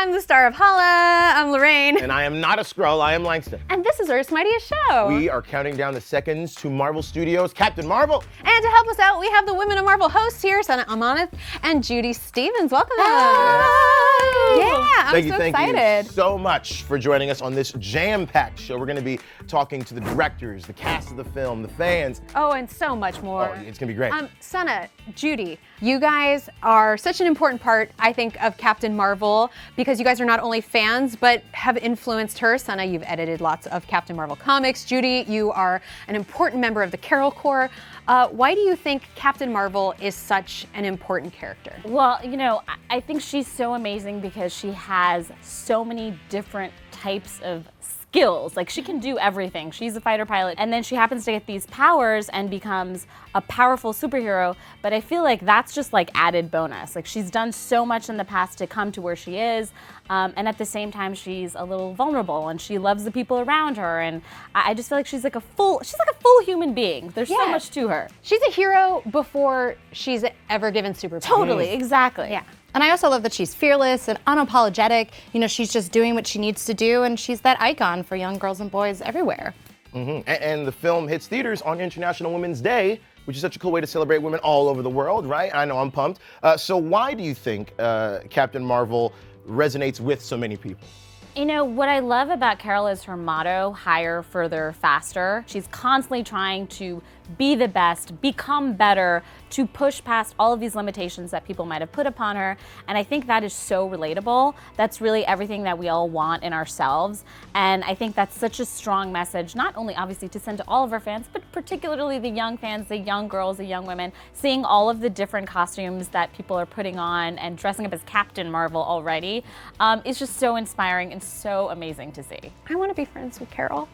I'm the star of Holla. I'm Lorraine. And I am not a Skrull, I am Langston. And this is Earth's Mightiest Show. We are counting down the seconds to Marvel Studios' Captain Marvel. And to help us out, we have the Women of Marvel hosts here, Sana Amanat and Judy Stevens. Welcome. Yeah, I'm so excited. Thank you so much for joining us on this jam-packed show. We're going to be talking to the directors, the cast of the film, the fans. Oh, and so much more. Oh, it's going to be great. Sana, Judy, you guys are such an important part, I think, of Captain Marvel because you guys are not only fans, but have influenced her. Sana, you've edited lots of Captain Marvel comics. Judy, you are an important member of the Carol Corps. Why do you think Captain Marvel is such an important character? Well, you know, I think she's so amazing because she has so many different types of skills. Like, she can do everything. She's a fighter pilot, and then she happens to get these powers and becomes a powerful superhero, but I feel like that's just like added bonus. Like, she's done so much in the past to come to where she is, and at the same time she's a little vulnerable and she loves the people around her, and I just feel like she's like a full human being. There's so much to her. She's a hero before she's ever given superpowers. Totally, exactly. Yeah. And I also love that she's fearless and unapologetic. You know, she's just doing what she needs to do, and she's that icon for young girls and boys everywhere. Mm-hmm. And the film hits theaters on International Women's Day, which is such a cool way to celebrate women all over the world, right? I know, I'm pumped. So why do you think Captain Marvel resonates with so many people? You know, what I love about Carol is her motto, higher, further, faster. She's constantly trying to be the best, become better, to push past all of these limitations that people might have put upon her. And I think that is so relatable. That's really everything that we all want in ourselves. And I think that's such a strong message, not only obviously to send to all of our fans, but particularly the young fans, the young girls, the young women, seeing all of the different costumes that people are putting on and dressing up as Captain Marvel already. It's just so inspiring and so amazing to see. I want to be friends with Carol.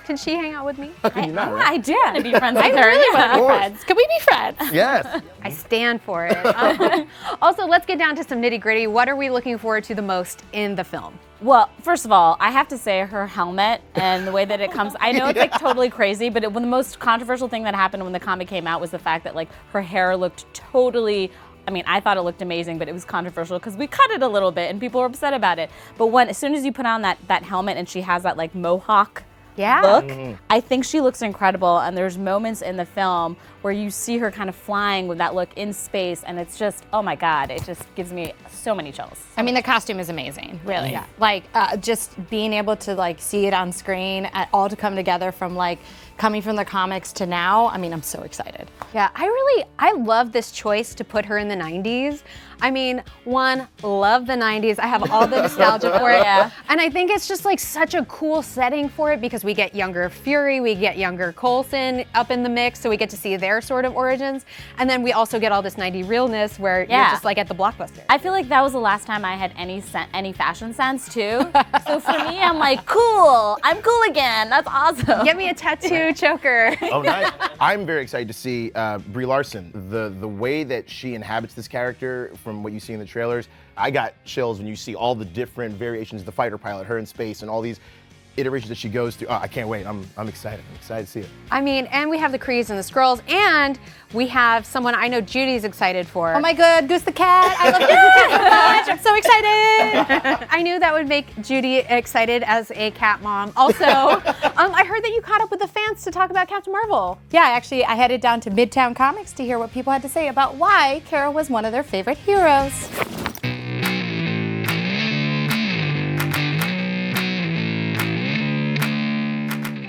Can she hang out with me? I do want to be friends with her. Really want to be friends. Can we be friends? Yes. I stand for it. Also, let's get down to some nitty gritty. What are we looking forward to the most in the film? Well, first of all, I have to say her helmet and the way that it comes, I know it's like totally crazy, but the most controversial thing that happened when the comic came out was the fact that like her hair looked totally, I mean, I thought it looked amazing, but it was controversial because we cut it a little bit and people were upset about it. But as soon as you put on that helmet and she has that like mohawk look, I think she looks incredible, and there's moments in the film where you see her kind of flying with that look in space, and it's just, oh my God, it just gives me so many chills. I mean, the costume is amazing, really. Yeah. Like, just being able to like see it on screen, all to come together from like coming from the comics to now, I mean, I'm so excited. Yeah, I love this choice to put her in the 90s. I mean, love the 90s. I have all the nostalgia for it. Yeah. And I think it's just like such a cool setting for it because we get younger Fury, we get younger Coulson up in the mix, so we get to see their sort of origins. And then we also get all this 90s realness where you're just like at the Blockbuster. I feel like that was the last time I had any fashion sense too. So for me, I'm like, cool, I'm cool again. That's awesome. Get me a tattoo choker. Oh, nice. I'm very excited to see Brie Larson. The way that she inhabits this character from what you see in the trailers, I got chills when you see all the different variations of the fighter pilot, her in space, and all these iterations that she goes through. Oh, I can't wait. I'm excited. I'm excited to see it. I mean, and we have the Krees and the Skrulls, and we have someone I know Judy's excited for. Oh my God, Goose the Cat. I love Goose the Cat so much. I'm so excited. I knew that would make Judy excited as a cat mom. Also, I heard that you caught up with the fans to talk about Captain Marvel. Yeah, actually, I headed down to Midtown Comics to hear what people had to say about why Carol was one of their favorite heroes.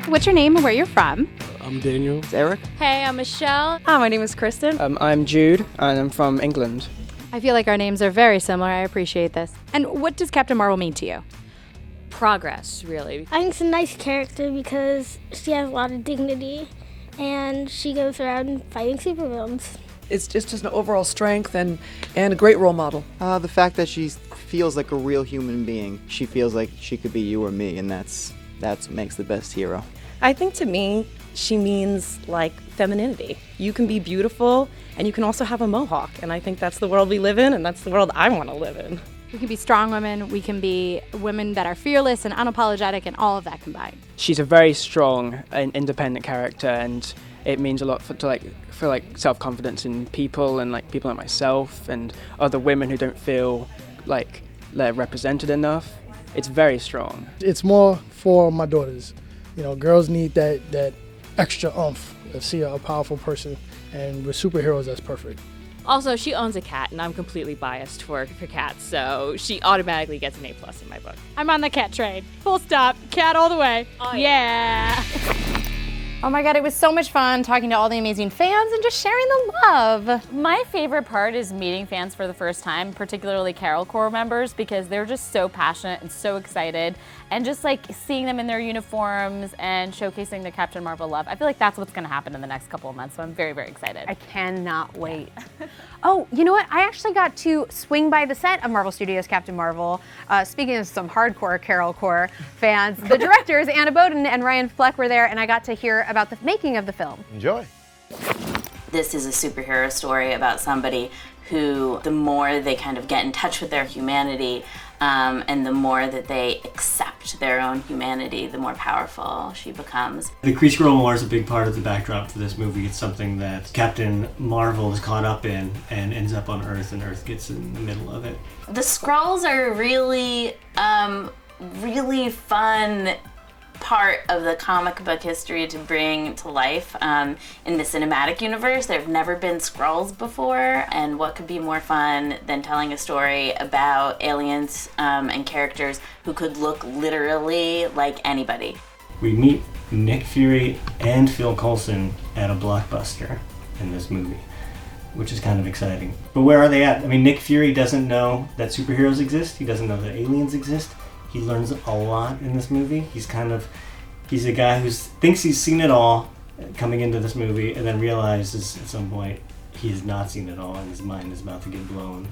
What's your name and where you're from? I'm Daniel. It's Eric. Hey, I'm Michelle. Hi, my name is Kristen. I'm Jude, and I'm from England. I feel like our names are very similar. I appreciate this. And what does Captain Marvel mean to you? Progress, really. I think it's a nice character because she has a lot of dignity and she goes around fighting supervillains. It's just an overall strength and a great role model. The fact that she feels like a real human being. She feels like she could be you or me, and that's what makes the best hero. I think to me, she means like femininity. You can be beautiful and you can also have a mohawk, and I think that's the world we live in, and that's the world I want to live in. We can be strong women, we can be women that are fearless and unapologetic, and all of that combined. She's a very strong and independent character, and it means a lot for self-confidence in people, and like people like myself and other women who don't feel like represented enough. It's very strong. It's more for my daughters. You know, girls need that extra oomph to see a powerful person, and with superheroes, that's perfect. Also, she owns a cat, and I'm completely biased for cats, so she automatically gets an A+ in my book. I'm on the cat train. Full stop. Cat all the way. Oh, yeah. Oh my God, it was so much fun talking to all the amazing fans and just sharing the love. My favorite part is meeting fans for the first time, particularly Carol Corps members, because they're just so passionate and so excited, and just like seeing them in their uniforms and showcasing their Captain Marvel love. I feel like that's what's gonna happen in the next couple of months, so I'm very, very excited. I cannot wait. Oh, you know what? I actually got to swing by the set of Marvel Studios Captain Marvel. Speaking of some hardcore Carol Corps fans, the directors, Anna Boden and Ryan Fleck, were there, and I got to hear about the making of the film. Enjoy. This is a superhero story about somebody who, the more they kind of get in touch with their humanity, and the more that they accept their own humanity, the more powerful she becomes. The Kree-Skrull War is a big part of the backdrop for this movie. It's something that Captain Marvel is caught up in and ends up on Earth, and Earth gets in the middle of it. The Skrulls are really, really fun part of the comic book history to bring to life in the cinematic universe. There have never been Skrulls before, and what could be more fun than telling a story about aliens and characters who could look literally like anybody. We meet Nick Fury and Phil Coulson at a Blockbuster in this movie, which is kind of exciting. But where are they at? I mean, Nick Fury doesn't know that superheroes exist. He doesn't know that aliens exist. He learns a lot in this movie. He's a guy who thinks he's seen it all coming into this movie, and then realizes at some point he has not seen it all, and his mind is about to get blown.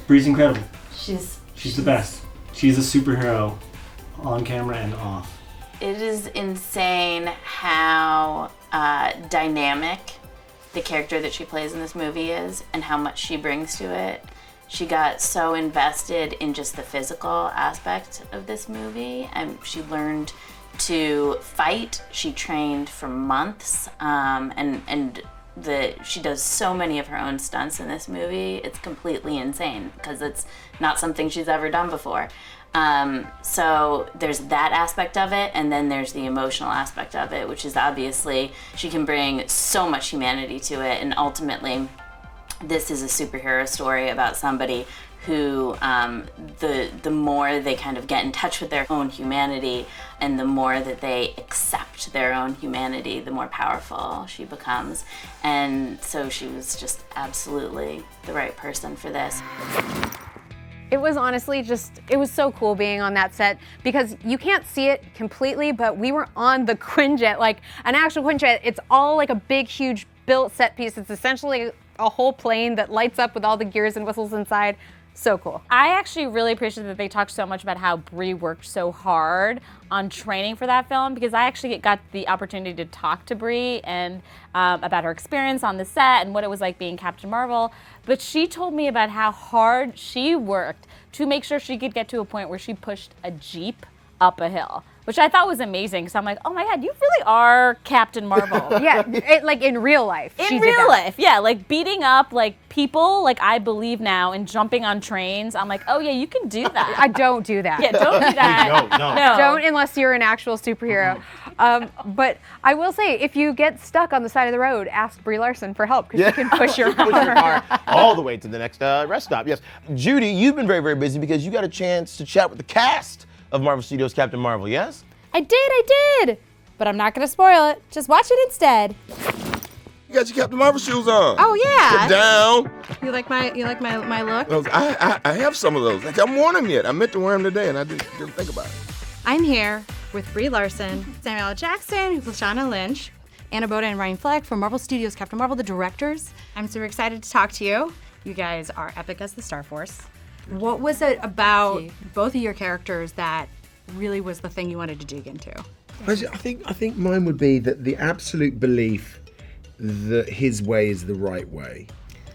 Brie's incredible. She's the best. She's a superhero on camera and off. It is insane how dynamic the character that she plays in this movie is, and how much she brings to it. She got so invested in just the physical aspect of this movie, and she learned to fight. She trained for months, she does so many of her own stunts in this movie. It's completely insane because it's not something she's ever done before. So there's that aspect of it, and then there's the emotional aspect of it, which is obviously she can bring so much humanity to it, and ultimately this is a superhero story about somebody who, the more they kind of get in touch with their own humanity, and the more that they accept their own humanity, the more powerful she becomes. And so she was just absolutely the right person for this. It was honestly it was so cool being on that set, because you can't see it completely, but we were on the Quinjet, like an actual Quinjet. It's all like a big, huge built set piece. It's essentially a whole plane that lights up with all the gears and whistles inside. So cool. I actually really appreciate that they talked so much about how Brie worked so hard on training for that film, because I actually got the opportunity to talk to Brie and about her experience on the set and what it was like being Captain Marvel. But she told me about how hard she worked to make sure she could get to a point where she pushed a Jeep up a hill, which I thought was amazing, because I'm like, oh my God, you really are Captain Marvel. Yeah, like in real life. In real life, yeah, like beating up like people, like I believe now, and jumping on trains. I'm like, oh yeah, you can do that. I don't do that. Yeah, don't do that. No. Don't unless you're an actual superhero. But I will say, if you get stuck on the side of the road, ask Brie Larson for help, because she can push your car all the way to the next rest stop. Yes, Judy, you've been very, very busy because you got a chance to chat with the cast of Marvel Studios Captain Marvel, yes? I did. But I'm not gonna spoil it. Just watch it instead. You got your Captain Marvel shoes on. Oh yeah. Get down. You like my look? I have some of those. Like, I haven't worn them yet. I meant to wear them today, and I didn't think about it. I'm here with Brie Larson, Samuel L. Jackson, Lashana Lynch, Anna Boden and Ryan Fleck from Marvel Studios Captain Marvel, the directors. I'm super excited to talk to you. You guys are epic as the Star Force. What was it about both of your characters that really was the thing you wanted to dig into? I think mine would be that the absolute belief that his way is the right way.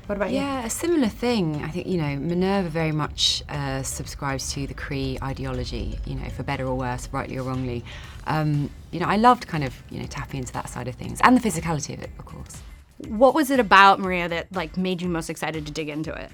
What about you? Yeah, a similar thing. I think, Minn-Erva very much subscribes to the Kree ideology, for better or worse, rightly or wrongly. I loved kind of, tapping into that side of things, and the physicality of it, of course. What was it about Maria that made you most excited to dig into it?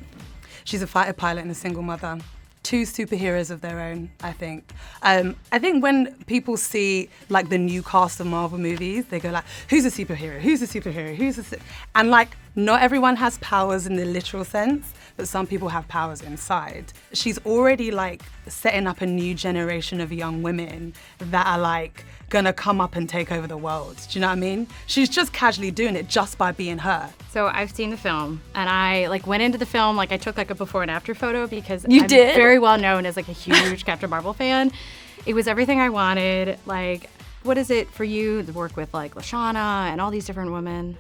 She's a fighter pilot and a single mother. two superheroes of their own, I think. I think when people see like the new cast of Marvel movies, they go like, who's a superhero? Who's a superhero? And like, not everyone has powers in the literal sense, but some people have powers inside. She's already like setting up a new generation of young women that are like gonna come up and take over the world. Do you know what I mean? She's just casually doing it just by being her. So I've seen the film, and I like went into the film, like I took like a before and after photo because You I'm did? very well known as like a huge Captain Marvel fan. It was everything I wanted. Like, what is it for you to work with like Lashana and all these different women?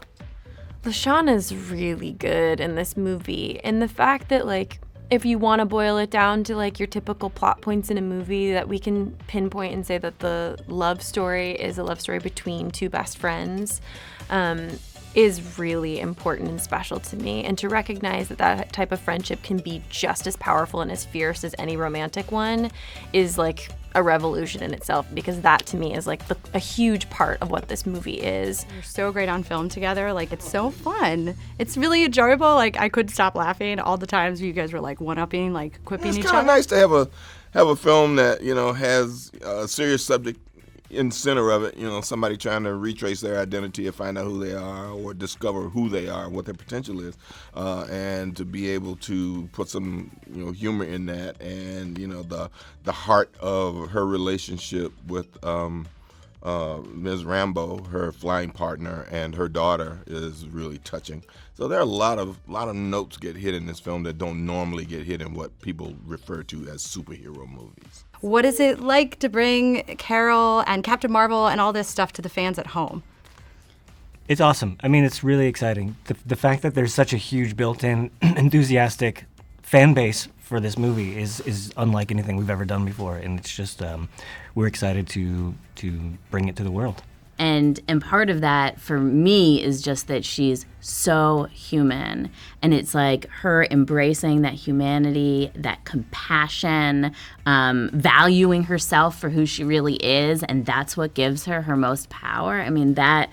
Lashana's really good in this movie, and the fact that like if you want to boil it down to like your typical plot points in a movie, that we can pinpoint and say that the love story is a love story between two best friends is really important and special to me. And to recognize that that type of friendship can be just as powerful and as fierce as any romantic one is like a revolution in itself, because that to me is like a huge part of what this movie is. You're so great on film together. Like, it's so fun. It's really enjoyable. Like, I couldn't stop laughing all the times you guys were like one-upping, like quipping each It's other. kind of nice to have a film that, you know, has a serious subject in the center of it, you know, somebody trying to retrace their identity and find out who they are, or discover who they are, what their potential is, and to be able to put some, you know, humor in that, and you know, the heart of her relationship with Ms. Rambo, her flying partner, and her daughter is really touching. So there are a lot of notes get hit in this film that don't normally get hit in what people refer to as superhero movies. What is it like to bring Carol and Captain Marvel and all this stuff to the fans at home? It's awesome. I mean, it's really exciting. The fact that there's such a huge built-in, enthusiastic fan base for this movie is unlike anything we've ever done before, and it's just we're excited to bring it to the world. And part of that for me is just that she's so human, and it's like her embracing that humanity, that compassion, valuing herself for who she really is, and that's what gives her her most power. I mean, that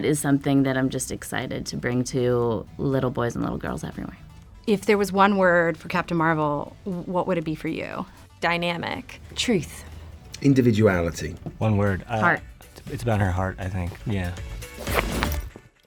is something that I'm just excited to bring to little boys and little girls everywhere. If there was one word for Captain Marvel, what would it be for you? Dynamic. Truth. Individuality. One word. Heart. It's about her heart, I think. Yeah.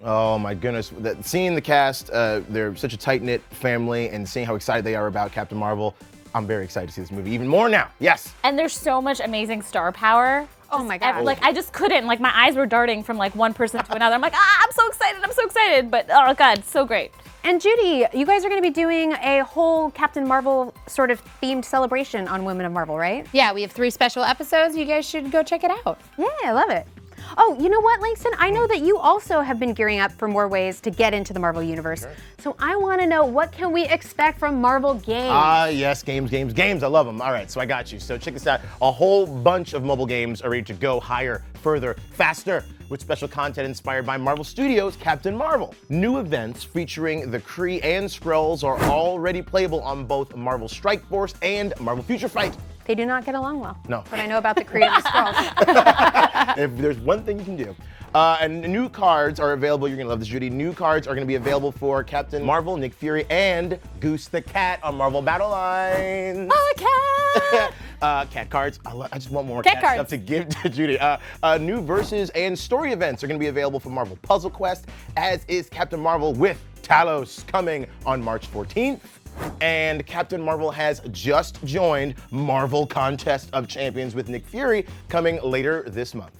Oh my goodness! Seeing the cast, they're such a tight-knit family, and seeing how excited they are about Captain Marvel, I'm very excited to see this movie even more now. Yes. And there's so much amazing star power. Oh my God. Like, I just couldn't. Like, my eyes were darting from like one person to another. I'm like, I'm so excited. But oh God, so great. And Judy, you guys are going to be doing a whole Captain Marvel sort of themed celebration on Women of Marvel, right? Yeah, we have 3 special episodes. You guys should go check it out. Yeah, I love it. Oh, you know what, Langston? I know that you also have been gearing up for more ways to get into the Marvel Universe. Sure. So I want to know, what can we expect from Marvel games? Yes, games. I love them. All right, so I got you. So check this out. A whole bunch of mobile games are ready to go higher, further, faster, with special content inspired by Marvel Studios' Captain Marvel. New events featuring the Kree and Skrulls are already playable on both Marvel Strike Force and Marvel Future Fight. They do not get along well. No. But I know about the Kree and the Skrulls. If there's one thing you can do. And new cards are available. You're going to love this, Judy. New cards are going to be available for Captain Marvel, Nick Fury, and Goose the Cat on Marvel Battle Lines. Oh, cat! Cat cards. I just want more Cat cat stuff to give to Judy. New verses and story events are going to be available for Marvel Puzzle Quest, as is Captain Marvel with Talos coming on March 14th. And Captain Marvel has just joined Marvel Contest of Champions with Nick Fury coming later this month.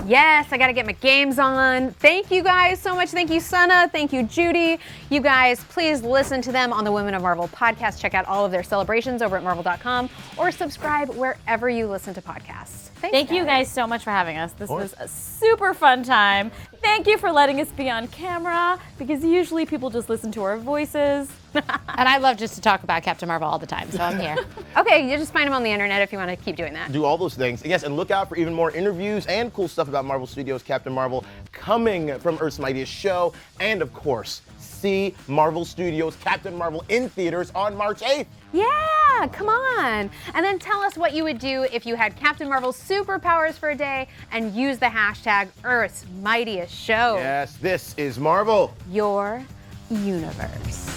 Yes, I gotta get my games on. Thank you guys so much. Thank you, Sana. Thank you, Judy. You guys, please listen to them on the Women of Marvel podcast. Check out all of their celebrations over at marvel.com, or subscribe wherever you listen to podcasts. Thank you guys so much for having us. This was a super fun time. Thank you for letting us be on camera, because usually people just listen to our voices. And I love just to talk about Captain Marvel all the time, so I'm here. Okay, you just find them on the internet if you want to keep doing that. Do all those things. Yes, and look out for even more interviews and cool stuff about Marvel Studios' Captain Marvel coming from Earth's Mightiest Show. And of course, see Marvel Studios' Captain Marvel in theaters on March 8th. Yeah, come on. And then tell us what you would do if you had Captain Marvel's superpowers for a day and use the hashtag Earth's Mightiest Show. Yes, this is Marvel, your universe.